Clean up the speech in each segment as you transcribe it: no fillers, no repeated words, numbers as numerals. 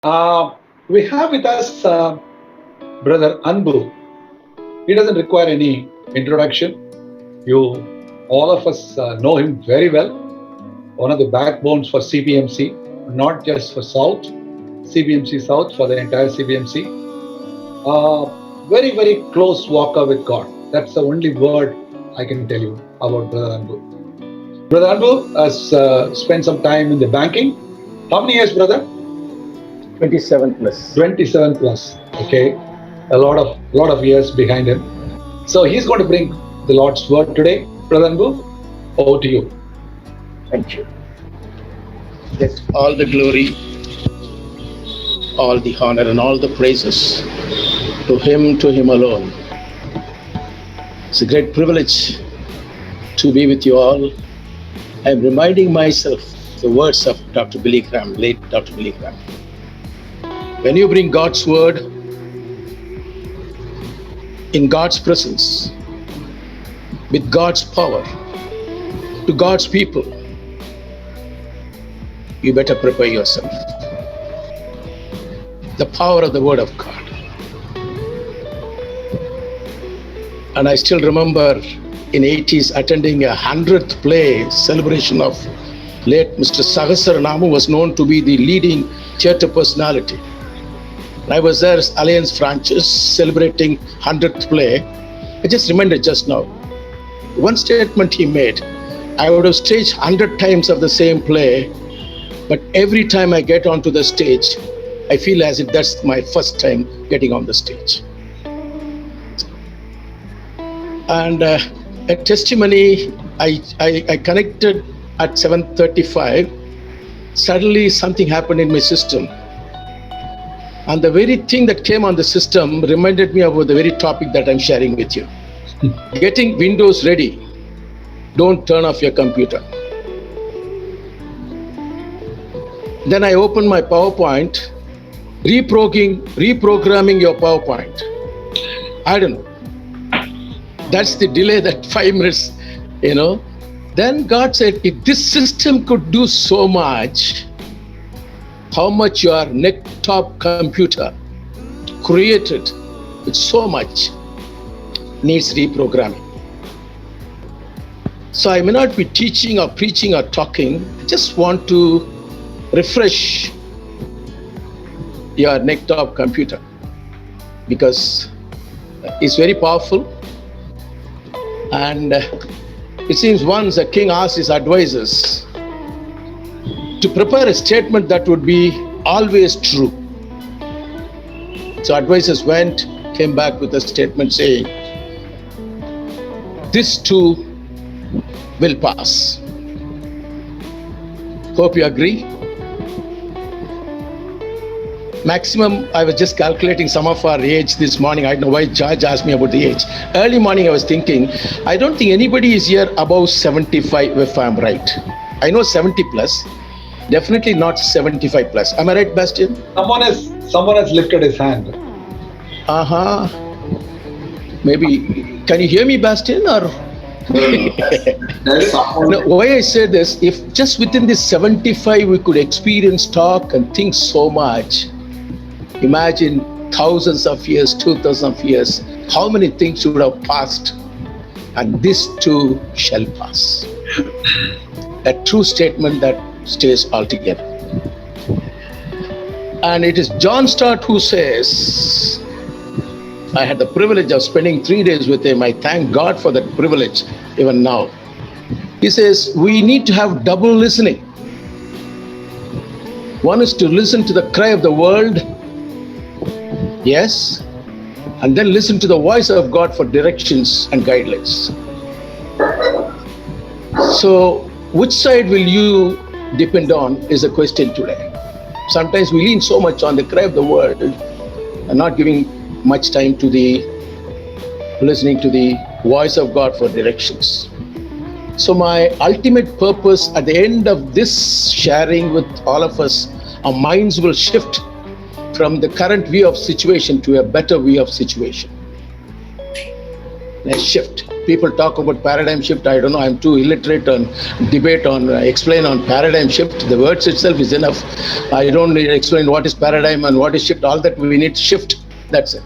Uh, we have with us Brother Anbu. He doesn't require any introduction. You, all of us, know him very well. One of the backbones for CBMC, not just for South, CBMC South, for the entire CBMC. Very, very close walker with God. That's the only word I can tell you about Brother Anbu. Brother Anbu has spent some time in the banking. How many years, brother? 27 plus. 27 plus. Okay, a lot of years behind him. So he's going to bring the Lord's word today. Brother Anbu, over to you. Thank you. Let all the glory, all the honor, and all the praises to Him alone. It's a great privilege to be with you all. I'm reminding myself the words of Dr. Billy Graham, late Dr. Billy Graham. When you bring God's word in God's presence, with God's power, to God's people, you better prepare yourself. The power of the word of God. And I still remember in 80s attending a 100th play celebration of late Mr. Sahasranam, who was known to be the leading theatre personality. I was there as Alliance Francis celebrating 100th play. I just remembered just now. One statement he made, I would have staged 100 times of the same play, but every time I get onto the stage, I feel as if that's my first time getting on the stage. And a testimony, I connected at 7:35. Suddenly something happened in my system. And the very thing that came on the system reminded me about the very topic that I'm sharing with you. Getting Windows ready. Don't turn off your computer. Then I opened my PowerPoint, reprogramming your PowerPoint. I don't know. That's the delay, that 5 minutes, Then God said, if this system could do so much, how much your neck-top computer created with so much needs reprogramming. So I may not be teaching or preaching or talking. I just want to refresh your neck-top computer because it's very powerful. And it seems once a king asked his advisors to prepare a statement that would be always true. So advisors came back with a statement saying, this too will pass. Hope you agree. Maximum, I was just calculating some of our age this morning. I don't know why George asked me about the age. Early morning I was thinking, I don't think anybody is here above 75 if I'm right. I know 70 plus, definitely not 75 plus. Am I right, Bastian? Someone has lifted his hand. Maybe, can you hear me, Bastian? Or no, why I say this, if just within this 75 we could experience, talk and think so much, imagine thousands of years, 2,000 of years, how many things would have passed, and this too shall pass. A true statement that stays altogether. And it is John Stott who says, I had the privilege of spending 3 days with him. I thank God for that privilege even now. He says, we need to have double listening. One is to listen to the cry of the world, yes, and then listen to the voice of God for directions and guidelines. So, which side will you depend on is the question today. Sometimes we lean so much on the cry of the world and not giving much time to listening to the voice of God for directions. So my ultimate purpose at the end of this sharing with all of us, our minds will shift from the current view of situation to a better view of situation. Let's shift. People talk about paradigm shift. I don't know. I'm too illiterate on debate on explain on paradigm shift. The words itself is enough. I don't need to explain what is paradigm and what is shift. All that we need shift. That's it.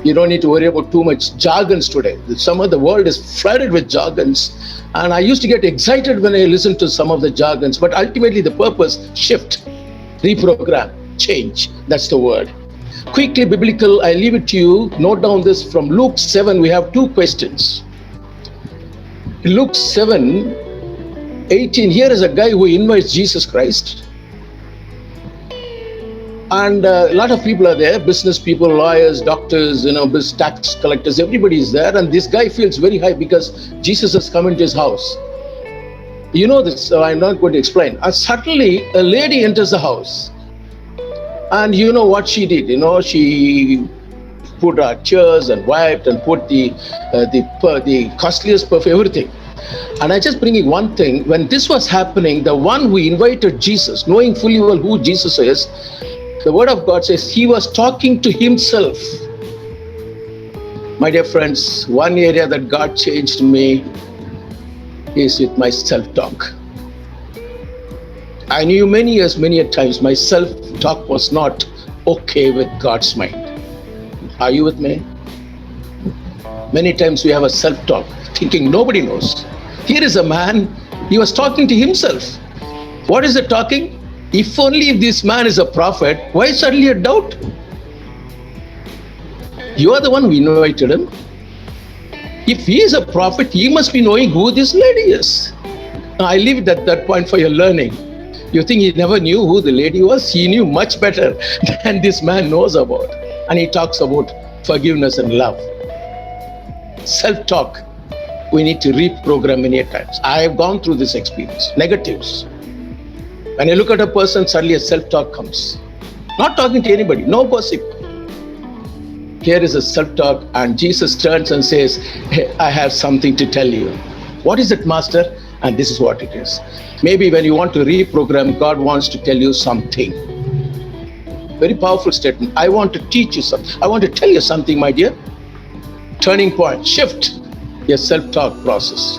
You don't need to worry about too much jargons today. Some of the world is flooded with jargons, and I used to get excited when I listened to some of the jargons. But ultimately, the purpose: shift, reprogram, change. That's the word. Quickly biblical, I leave it to you. Note down this from Luke 7. We have two questions. Luke 7:18. Here is a guy who invites Jesus Christ. And a lot of people are there, business people, lawyers, doctors, tax collectors, everybody is there. And this guy feels very high because Jesus has come into his house. You know this, so I'm not going to explain. And suddenly a lady enters the house. And you know what she did? She put her chairs and wiped and put the costliest perfume, everything. And I just bring in one thing. When this was happening, the one who invited Jesus, knowing fully well who Jesus is, the word of God says he was talking to himself. My dear friends, one area that God changed me is with my self-talk. I knew many years, many a times, my self-talk was not okay with God's mind. Are you with me? Many times we have a self-talk, thinking nobody knows. Here is a man, he was talking to himself. What is the talking? If only if this man is a prophet, why suddenly a doubt? You are the one who invited him. If he is a prophet, he must be knowing who this lady is. Now, I leave it at that point for your learning. You think he never knew who the lady was? He knew much better than this man knows about. And he talks about forgiveness and love. Self-talk, we need to reprogram many times. I have gone through this experience. Negatives. When you look at a person, suddenly a self-talk comes. Not talking to anybody, no gossip. Here is a self-talk, and Jesus turns and says, hey, I have something to tell you. What is it, Master? And this is what it is. Maybe when you want to reprogram, God wants to tell you something. Very powerful statement. I want to teach you something. I want to tell you something, my dear. Turning point, shift your self-talk process.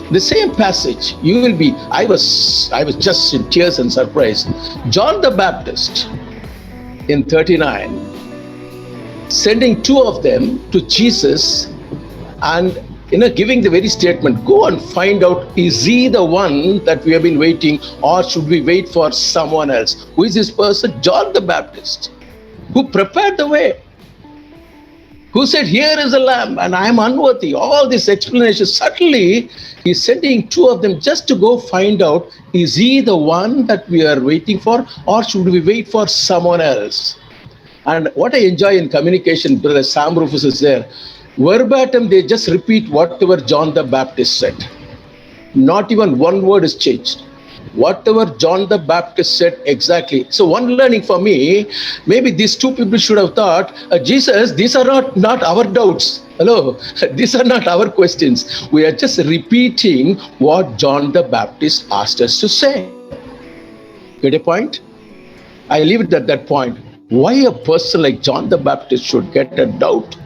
The same passage, you will be, I was just in tears and surprise. John the Baptist in 39, sending two of them to Jesus and giving the very statement, go and find out, is he the one that we have been waiting, or should we wait for someone else? Who is this person? John the Baptist, who prepared the way. Who said, here is a lamb and I am unworthy. All this explanation. Suddenly, he's sending two of them just to go find out, is he the one that we are waiting for, or should we wait for someone else? And what I enjoy in communication, Brother Sam Rufus is there. Verbatim, they just repeat whatever John the Baptist said. Not even one word is changed. Whatever John the Baptist said exactly. So one learning for me, maybe these two people should have thought, Jesus, these are not our doubts. Hello, these are not our questions. We are just repeating what John the Baptist asked us to say. Get a point? I leave it at that point. Why a person like John the Baptist should get a doubt?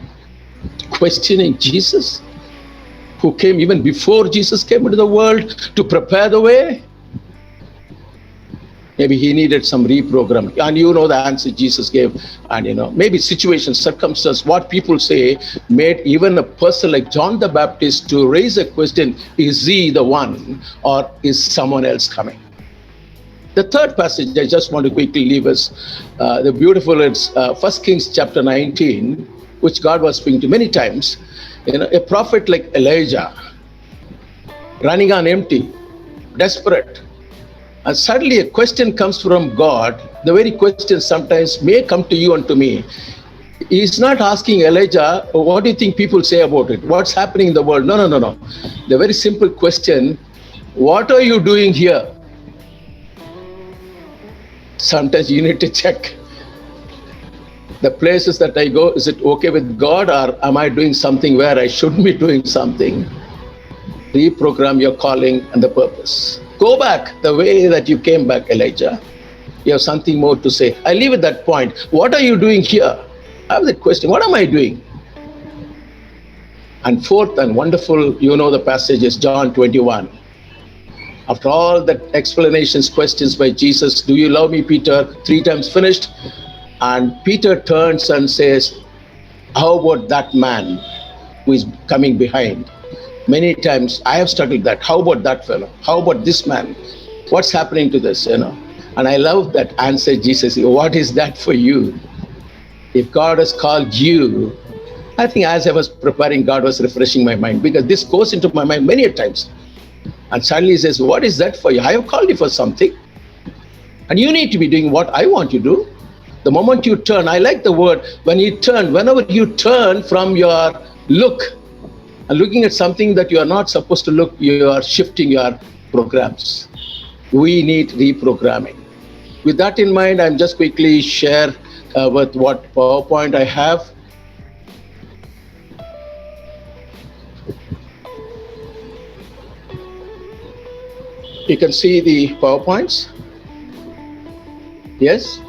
Questioning Jesus, who came even before Jesus came into the world to prepare the way. Maybe he needed some reprogramming. And you know the answer Jesus gave. And maybe situations, circumstances, what people say made even a person like John the Baptist to raise a question, is he the one, or is someone else coming? The third passage I just want to quickly leave us, the beautiful, it's 1 Kings chapter 19, which God was speaking to many times. A prophet like Elijah, running on empty, desperate. And suddenly a question comes from God. The very question sometimes may come to you and to me. He's not asking Elijah, what do you think people say about it? What's happening in the world? No. The very simple question, what are you doing here? Sometimes you need to check. The places that I go, is it okay with God, or am I doing something where I shouldn't be doing something? Reprogram your calling and the purpose. Go back the way that you came back, Elijah. You have something more to say. I leave at that point. What are you doing here? I have that question. What am I doing? And fourth and wonderful, you know the passage is John 21. After all the explanations, questions by Jesus, do you love me, Peter? 3 times finished. And Peter turns and says, how about that man who is coming behind? Many times I have struggled that. How about that fellow? How about this man? What's happening to this, And I love that answer, Jesus. What is that for you? If God has called you, I think as I was preparing, God was refreshing my mind, because this goes into my mind many times. And suddenly he says, what is that for you? I have called you for something. And you need to be doing what I want you to do. The moment you turn, I like the word, whenever you turn from your look and looking at something that you are not supposed to look, you are shifting your programs. We need reprogramming. With that in mind, I'm just quickly share with what PowerPoint I have. You can see the PowerPoints. Yes?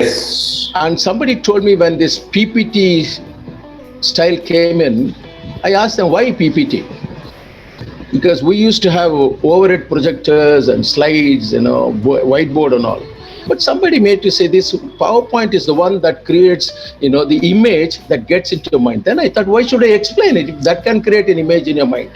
Yes. And somebody told me when this PPT style came in, I asked them, why PPT? Because we used to have overhead projectors and slides, whiteboard and all. But somebody made to say this PowerPoint is the one that creates, the image that gets into your mind. Then I thought, why should I explain it if that can create an image in your mind?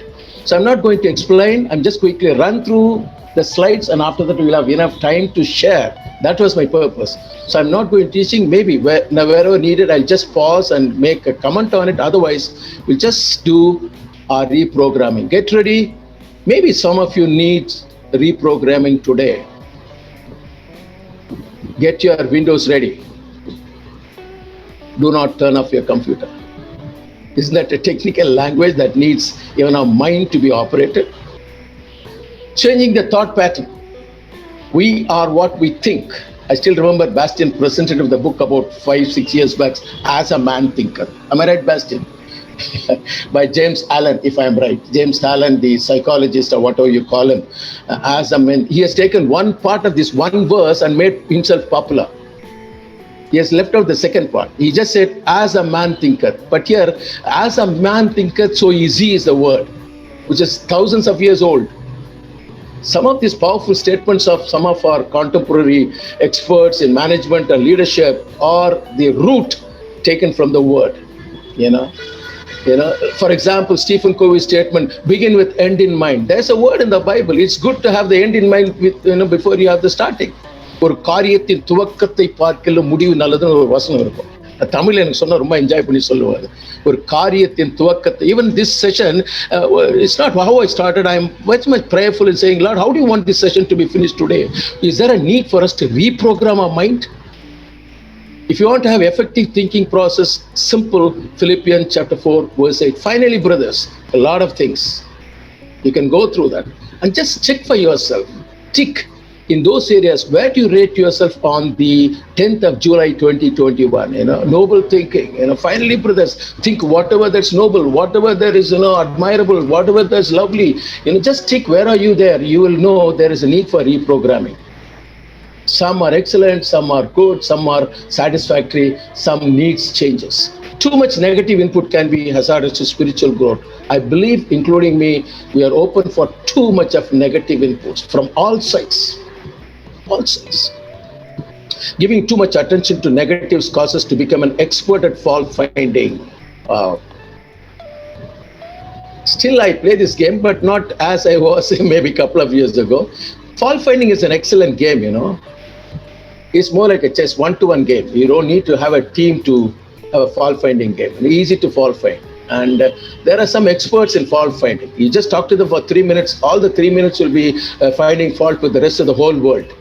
So I'm not going to explain. I'm just quickly run through the slides, and after that we'll have enough time to share. That was my purpose. So I'm not going to teaching. Maybe wherever needed, I'll just pause and make a comment on it. Otherwise, we'll just do our reprogramming. Get ready. Maybe some of you need reprogramming today. Get your Windows ready. Do not turn off your computer. Isn't that a technical language that needs even our mind to be operated? Changing the thought pattern. We are what we think. I still remember Bastian presented the book about 5-6 years back, As a Man Thinker. Am I right, Bastian? By James Allen, if I'm right. James Allen, the psychologist or whatever you call him. As a man, he has taken one part of this one verse and made himself popular. He has left out the second part. He just said, as a man thinker. But here, as a man thinker, so easy is the word, which is thousands of years old. Some of these powerful statements of some of our contemporary experts in management and leadership are the root taken from the word, For example, Stephen Covey's statement, begin with end in mind. There's a word in the Bible. It's good to have the end in mind with, before you have the starting. ஒரு காரியத்தின் துவக்கத்தை பார்க்கலும் முடிவு நல்லதுன்னு ஒரு வசனம் இருக்கும். தமிழ்ல எனக்கு சொன்னா ரொம்ப என்ஜாய் பண்ணி சொல்லுவாரு. ஒரு காரியத்தின் துவக்கத்தை, even this session, it's not how I started. I am much prayerful in saying, Lord, how do you want this session to be finished today? Is there a need for us to reprogram our mind? If you want to have effective thinking process, simple, Philippians chapter 4, verse 8. Finally, brothers, a lot of things. You can go through that and just check for yourself. Tick in those areas. Where do you rate yourself on the 10th of July 2021? Noble thinking. Finally, brothers, think whatever that's noble, whatever that is, admirable, whatever that's lovely. Just tick. Where are you there? You will know there is a need for reprogramming. Some are excellent, some are good, some are satisfactory, some needs changes. Too much negative input can be hazardous to spiritual growth. I believe, including me, we are open for too much of negative inputs from all sides. All sides. Giving too much attention to negatives causes us to become an expert at fault finding. Still, I play this game, but not as I was maybe a couple of years ago. Fault finding is an excellent game, It's more like a chess, one-to-one game. You don't need to have a team to have a fault finding game. It's easy to fault find. And there are some experts in fault finding. You just talk to them for 3 minutes. All the 3 minutes will be finding fault with the rest of the whole world.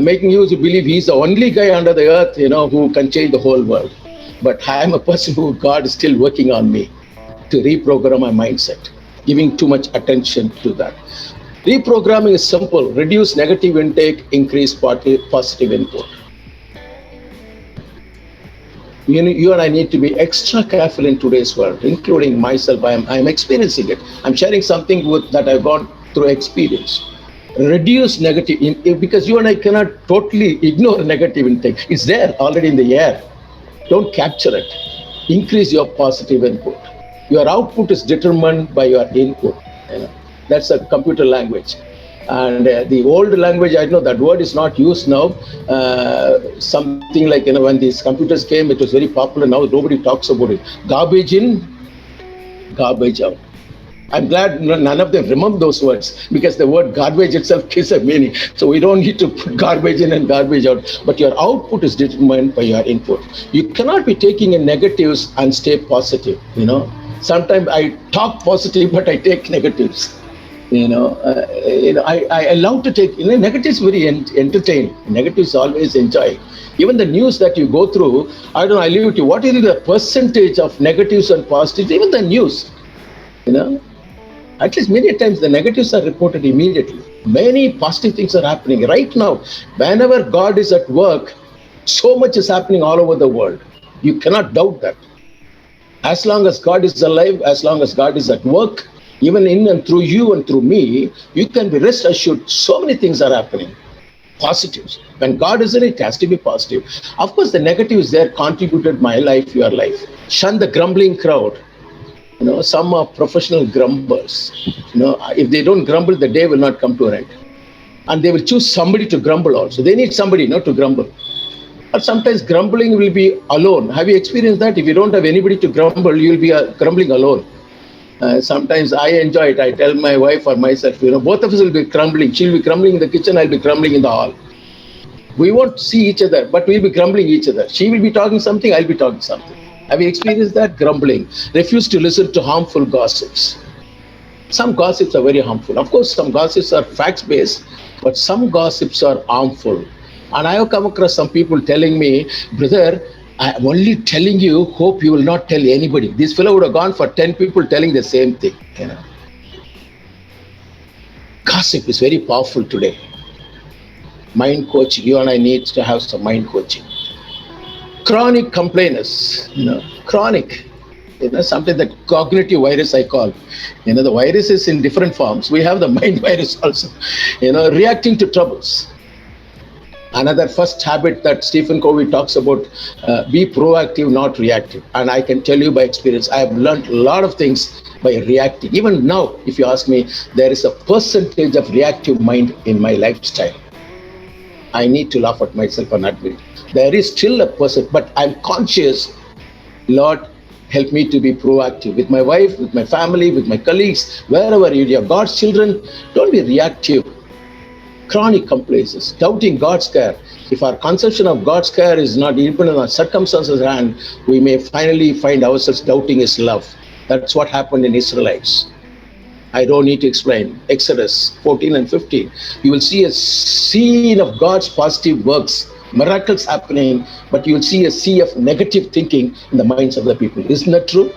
Making you to believe he's the only guy under the earth, who can change the whole world. But I am a person who God is still working on me to reprogram my mindset, giving too much attention to that. Reprogramming is simple. Reduce negative intake, increase positive input. You and I need to be extra careful in today's world, including myself. I am experiencing it. I'm sharing something that I've gone through experience. Reduce negative intake, because you and I cannot totally ignore negative intake. It's there already in the air. Don't capture it. Increase your positive input. Your output is determined by your input. You know, that's a computer language. And the old language, I know that word is not used now. Something like, when these computers came, it was very popular. Now nobody talks about it. Garbage in, garbage out. I'm glad none of them remember those words, because the word garbage itself gives a meaning. So we don't need to put garbage in and garbage out. But your output is determined by your input. You cannot be taking in negatives and stay positive. Sometimes I talk positive, but I take negatives. I love to take negatives. Very entertaining. Negatives always enjoy. Even the news that you go through, I leave it to you. What is the percentage of negatives and positives? Even the news, at least many times the negatives are reported immediately. Many positive things are happening right now. Whenever God is at work, so much is happening all over the world. You cannot doubt that. As long as God is alive, as long as God is at work, even in and through you and through me, you can be rest assured so many things are happening. Positives. When God is in it, it has to be positive. Of course, the negatives there contributed my life, your life. Shun the grumbling crowd. Some are professional grumblers. If they don't grumble, the day will not come to an end. And they will choose somebody to grumble also. They need somebody not to grumble. But sometimes grumbling will be alone. Have you experienced that? If you don't have anybody to grumble, you will be grumbling alone. Sometimes I enjoy it. I tell my wife or myself, both of us will be grumbling. She'll be grumbling in the kitchen, I'll be grumbling in the hall. We won't see each other, but we'll be grumbling each other. She will be talking something, I'll be talking something. Have you experienced that? Grumbling. Refuse to listen to harmful gossips. Some gossips are very harmful. Of course, some gossips are facts-based, but some gossips are harmful. And I have come across some people telling me, brother, I'm only telling you, hope you will not tell anybody. This fellow would have gone for 10 people telling the same thing. Gossip is very powerful today. Mind coaching. You and I need to have some mind coaching. Chronic complainers, chronic, something that cognitive virus I call. The virus is in different forms. We have the mind virus also, reacting to troubles. Another first habit that Stephen Covey talks about, be proactive, not reactive. And I can tell you by experience, I have learned a lot of things by reacting. Even now, if you ask me, there is a percentage of reactive mind in my lifestyle. I need to laugh at myself and admit it. There is still a person, but I'm conscious, Lord, help me to be proactive with my wife, with my family, with my colleagues, wherever you are God's children. Don't be reactive. Chronic complaints, doubting God's care. If our conception of God's care is not even in our circumstances hand, we may finally find ourselves doubting His love. That's what happened in Israelites. I don't need to explain. Exodus 14 and 15. You will see a scene of God's positive works, miracles happening, but you will see a sea of negative thinking in the minds of the people. Isn't that true?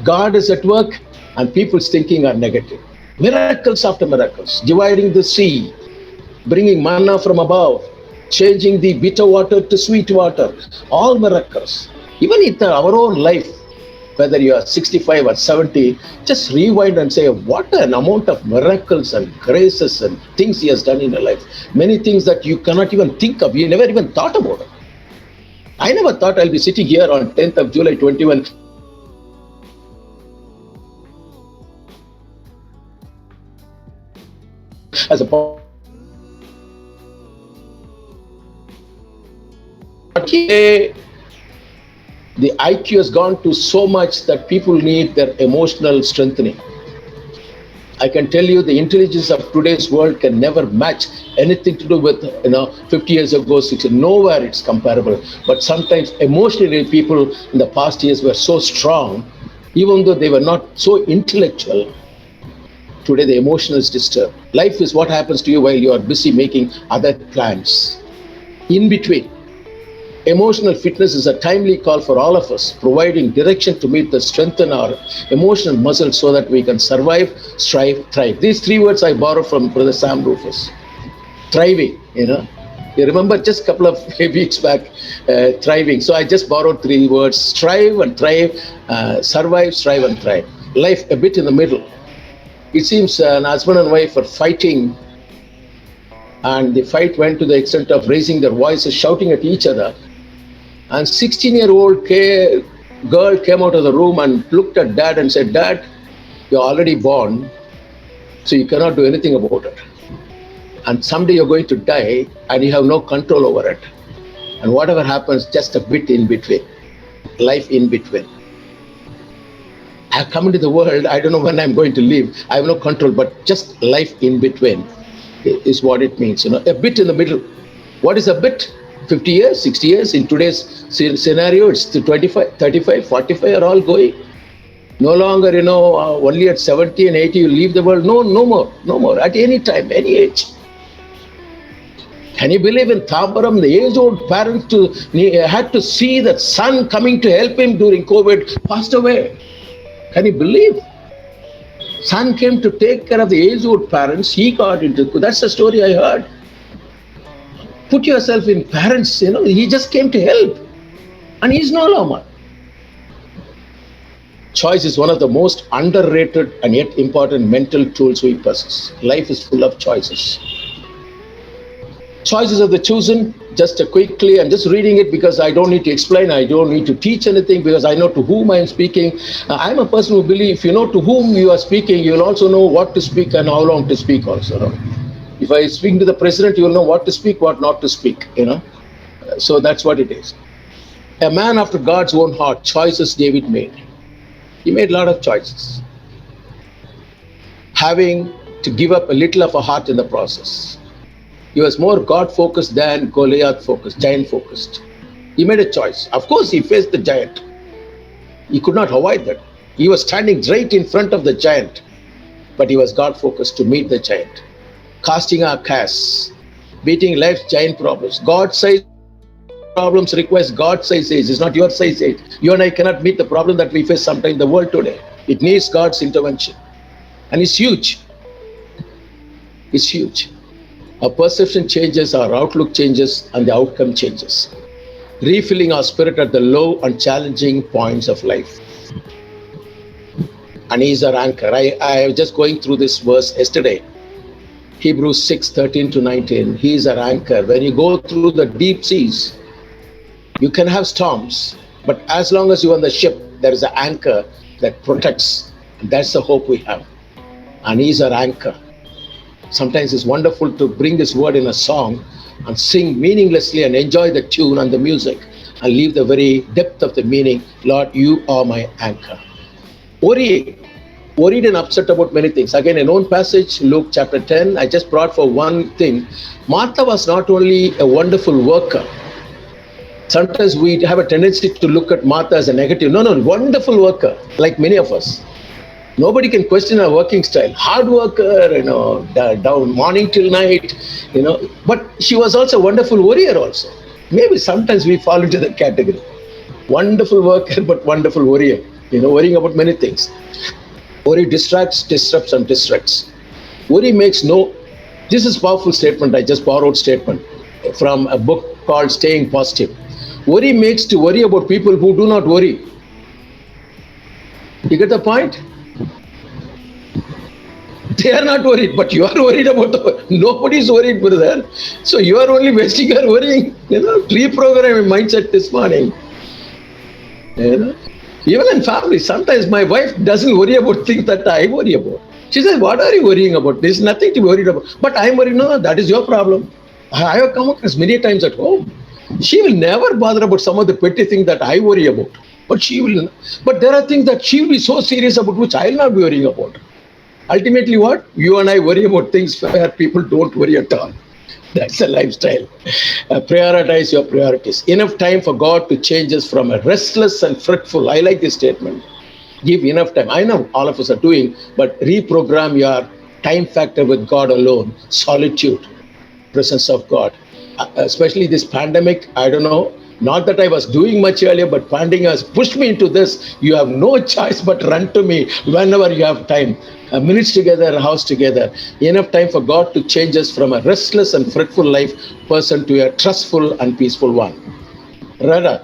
God is at work and people's thinking are negative. Miracles after miracles, dividing the sea, bringing manna from above, changing the bitter water to sweet water, all miracles. Even in our own life, whether you are 65 or 70, just rewind and say, what an amount of miracles and graces and things He has done in your life. Many things that you cannot even think of, you never even thought about it. I never thought I'll be sitting here on 10th of July 21 as a the IQ has gone to so much that people need their emotional strengthening. I can tell you the intelligence of today's world can never match anything to do with 50 years ago, 60. Nowhere it's comparable. But sometimes emotionally people in the past years were so strong, even though they were not so intellectual. Today the emotion is disturbed. Life is what happens to you while you are busy making other plans. In between. Emotional fitness is a timely call for all of us, providing direction to meet the strengthen our emotional muscles so that we can survive, strive, thrive. These three words I borrowed from Brother Sam Rufus. Thriving, You remember just a couple of weeks back, thriving. So I just borrowed three words, strive and thrive, survive, strive and thrive. Life a bit in the middle. It seems an husband and wife are fighting, and the fight went to the extent of raising their voices, shouting at each other. And 16-year-old girl came out of the room and looked at dad and said, "Dad, you're already born, so you cannot do anything about it. And someday you're going to die and you have no control over it. And whatever happens, just a bit in between, life in between. I've come into the world, I don't know when I'm going to leave, I have no control, but just life in between is what it means, you know, a bit in the middle. What is a bit? 50 years, 60 years? In today's scenario, it's the 25, 35, 45 are all going. No longer, you know, only at 70 and 80 you leave the world. No, no more, at any time, any age. Can you believe in Thambaram, the age-old parents had to see that son coming to help him during COVID passed away. Can you believe? Son came to take care of the age-old parents. He got into, that's the story I heard. Put yourself in parents, you know, he just came to help. And he's no longer. Choice is one of the most underrated and yet important mental tools we possess. Life is full of choices. Choices of the chosen, just quickly, I'm just reading it because I don't need to explain, I don't need to teach anything because I know to whom I am speaking. I'm a person who believes if you know to whom you are speaking, you will also know what to speak and how long to speak also. No? If I speak to the president, you will know what to speak, what not to speak, you know. So that's what it is. A man after God's own heart, choices David made. He made a lot of choices. Having to give up a little of a heart in the process. He was more God-focused than Goliath-focused, giant-focused. He made a choice. Of course, he faced the giant. He could not avoid that. He was standing right in front of the giant, but he was God-focused to meet the giant. Casting our casts, beating life's giant problems. God-sized problems requires God-sized age. It's not your size age. You and I cannot meet the problem that we face sometimes in the world today. It needs God's intervention. And it's huge. It's huge. Our perception changes, our outlook changes, and the outcome changes. Refilling our spirit at the low and challenging points of life. And he's our anchor. I was just going through this verse yesterday. Hebrews 6:13-19. He is our anchor. When you go through the deep seas, you can have storms, but as long as you're on the ship, there is an anchor that protects. And that's the hope we have. And he's our anchor. Sometimes it's wonderful to bring this word in a song and sing meaninglessly and enjoy the tune and the music and leave the very depth of the meaning. Lord, you are my anchor. Worried and upset about many things. Again, a known passage, Luke chapter 10. I just brought for one thing. Martha was not only a wonderful worker. Sometimes we have a tendency to look at Martha as a negative. No, wonderful worker, like many of us. Nobody can question her working style. Hard worker, you know, down morning till night, you know. But she was also a wonderful warrior also. Maybe sometimes we fall into that category. Wonderful worker, but wonderful warrior. You know, worrying about many things. Worry distracts, disrupts, and distracts. Worry makes no... This is a powerful statement. I just borrowed statement from a book called Staying Positive. Worry makes to worry about people who do not worry. You get the point? They are not worried, but you are worried about the... Nobody is worried, brother. So you are only wasting your worrying. You know, reprogramming mindset this morning. You know, even in family, sometimes my wife doesn't worry about things that I worry about. She says, what are you worrying about? There's nothing to be worried about. But I'm worried, no, that is your problem. I have come across many times at home. She will never bother about some of the petty things that I worry about. But she will. But there are things that she will be so serious about which I will not be worrying about. Ultimately what? You and I worry about things where people don't worry at all. That's a lifestyle. Prioritize your priorities. Enough time for God to change us from a restless and fretful. I like this statement. Give enough time. I know all of us are doing, but reprogram your time factor with God alone. Solitude, presence of God. Especially this pandemic, I don't know. Not that I was doing much earlier, but pandemic has pushed me into this. You have no choice but run to me whenever you have time. Minutes together, a house together. Enough time for God to change us from a restless and fretful life person to a trustful and peaceful one. Radar.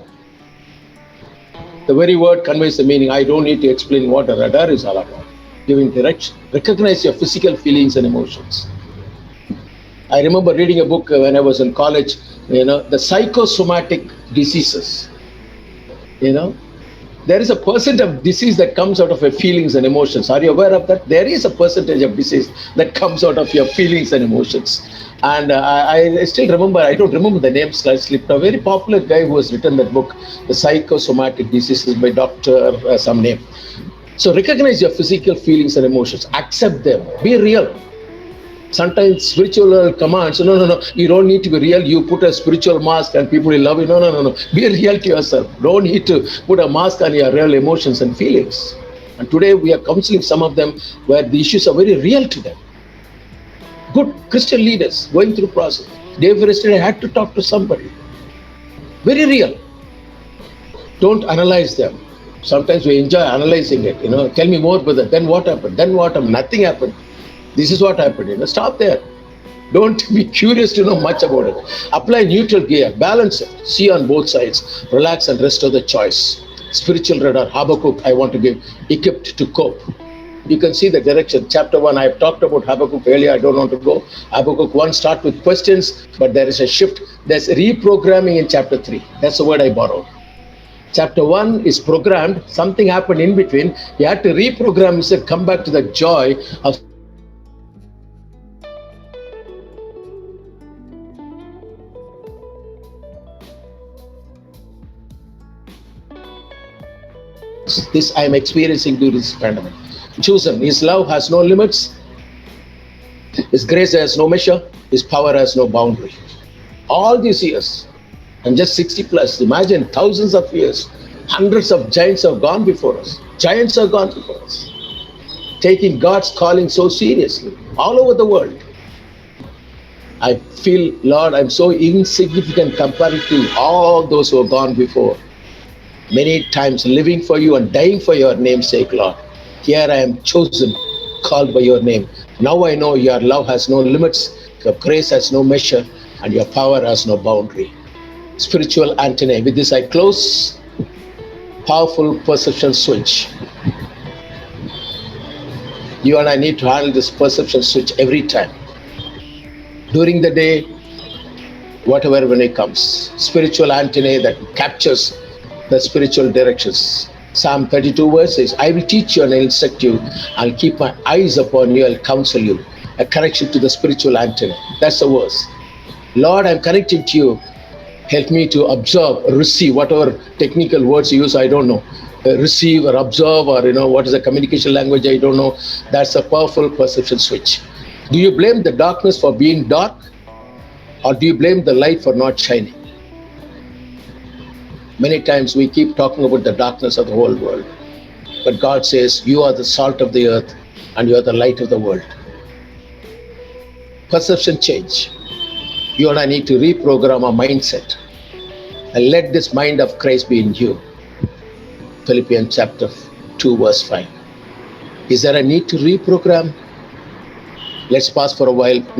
The very word conveys the meaning. I don't need to explain what a radar is all about. Giving direction. Recognize your physical feelings and emotions. I remember reading a book when I was in college, you know, the psychosomatic diseases, you know, There is a percent of disease that comes out of your feelings and emotions. Are you aware of that? There is a percentage of disease that comes out of your feelings and emotions. And I still remember, I don't remember the name, slipped, a very popular guy who has written that book, The Psychosomatic Diseases by Dr. Some name. So recognize your physical feelings and emotions. Accept them. Be real. Sometimes spiritual commands, no, you don't need to be real. You put a spiritual mask and people will love you. No. Be real to yourself. Don't need to put a mask on your real emotions and feelings. And today we are counseling some of them where the issues are very real to them. Good Christian leaders going through process. Day before yesterday, I had to talk to somebody. Very real. Don't analyze them. Sometimes we enjoy analyzing it. Tell me more, brother. Then what happened? Nothing happened. This is what happened. Stop there. Don't be curious to know much about it. Apply neutral gear. Balance it. See on both sides. Relax and rest of the choice. Spiritual radar. Habakkuk, I want to give. Equipped to cope. You can see the direction. Chapter 1, I have talked about Habakkuk earlier. I don't want to go. Habakkuk 1 start with questions, but there is a shift. There's reprogramming in chapter 3. That's the word I borrowed. Chapter 1 is programmed. Something happened in between. He had to reprogram. He said, come back to the joy of this I am experiencing during this pandemic. Chosen. His love has no limits. His grace has no measure. His power has no boundary. All these years, I'm just 60 plus. Imagine thousands of years. Hundreds of giants have gone before us. Giants have gone before us. Taking God's calling so seriously. All over the world. I feel, Lord, I'm so insignificant compared to all those who have gone before. Many times living for you and dying for your name's sake, Lord. Here I am chosen, called by your name. Now I know your love has no limits, your grace has no measure, and your power has no boundary. Spiritual antennae. With this I close. Powerful perception switch. You and I need to handle this perception switch every time. During the day, whatever when it comes. Spiritual antennae that captures the spiritual directions. Psalm 32 verse says, I will teach you and instruct you. I'll keep my eyes upon you. I'll counsel you. A connection to the spiritual antenna. That's the verse. Lord, I'm connected to you. Help me to observe, receive, whatever technical words you use, I don't know. Receive or observe or, what is the communication language, I don't know. That's a powerful perception switch. Do you blame the darkness for being dark? Or do you blame the light for not shining? Many times we keep talking about the darkness of the whole world. But God says, you are the salt of the earth and you are the light of the world. Perception change. You and I need to reprogram our mindset. And let this mind of Christ be in you. Philippians chapter 2 verse 5. Is there a need to reprogram? Let's pause for a while.